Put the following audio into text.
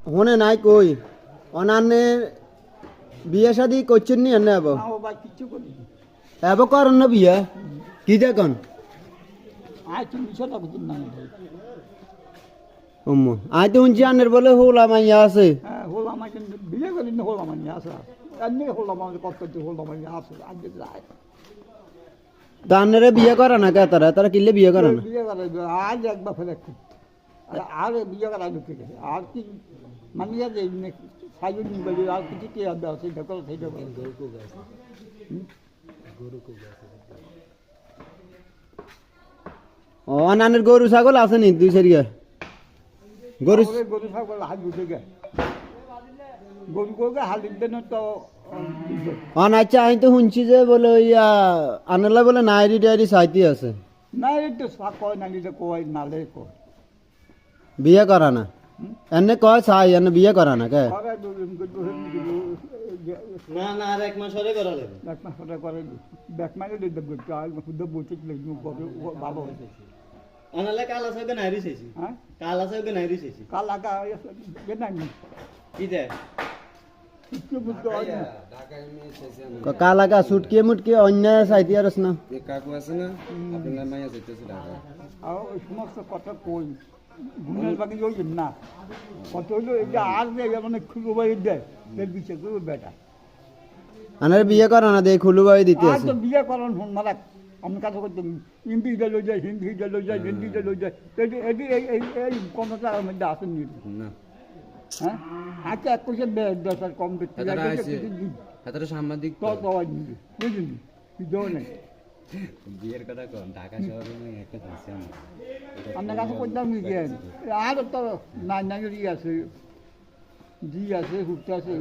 হনে নাই কই অনানে বিয়ে শাদি করছেন নি এনে আবো না ও ভাই কিচ্ছু করিনি আবো করেন না বিয়ে কি দেখুন আয় তুমি বিষয়টা বুঝুন না ভাই আই তো শুনছি আনের বলে হোলা মাইয়া আছে হ্যাঁ হলাম আমার কিন্তু বিয়ে করিনি হলাম আমি আসা এমনি হলাম আমাদের কষ্ট হলাম আমি আসা আগে যায় তা আন্নারে বিয়ে করে না কে তারা তারা কিনলে বিয়ে করে না বিয়ে করা আজ একবার ফেলে আর বিয়ে করা ঢুকে গেছে আর কি মানিয়ে যে সাইজন বলি আর কিছু কি হবে সেইটা করো সেইটা ও অনানের গরু ছাগল আছে নি দুই সেরিয়া গরু গরু ছাগল হাত উঠে গে গরু গরুকে হাল দিতে না তো আচ্ছা আমি তো শুনছি যে বলে ইয়া আনালা বলে নাইরি ডায়েরি সাইতি আছে না এই তো কয় না নিজে কয় নালে কয় বিয়ে করা না এনে কয় চাই এনে বিয়ে করা না কে না না আর এক মাস হলে করা লাগবে এক মাস পরে করে ব্যাক মাইনে দিতে বলতে ভালো হয়েছে আনালে কাল আছে ওকে নাইরি শেষি হ্যাঁ কাল আছে ওকে নাইরি শেষি কাল আগা নাই কি দেয় কিছু বুঝতে হয় না কালাকা সুটকিয়ে মুটকিয়ে অন্য সাইতি আর না কাকু আছে না আপনার মাইয়া যাইতেছে ঢাকা আর ওই সমস্ত কথা কই গুণের বাকি ওই না কত হইলো এই যে আর মানে খুব বাইরে দেয় এর বিচার করবে বেটা আনার বিয়ে করা না দেখ খুলু বাই দিতে আর আছে তো বিয়ে করেন হন মারা আমি কাজ করতাম ইংরেজিতে লই যায় হিন্দিতে লই যায় হিন্দিতে লই যায় এটি এই কোনটা মধ্যে আসেন নি না হ্যাঁ আচ্ছা এক কোশে দশ আর কম দেখতে হাতারা আইছে হাতারা সাংবাদিক তো পাওয়া যাবে বুঝলি কি দেও নাই বিয়ের কথা কোন ঢাকা শহরে আমি একটা আছে আপনার কাছে করতাম কি আর তো নাই নাই আছে জি আছে হুট আছে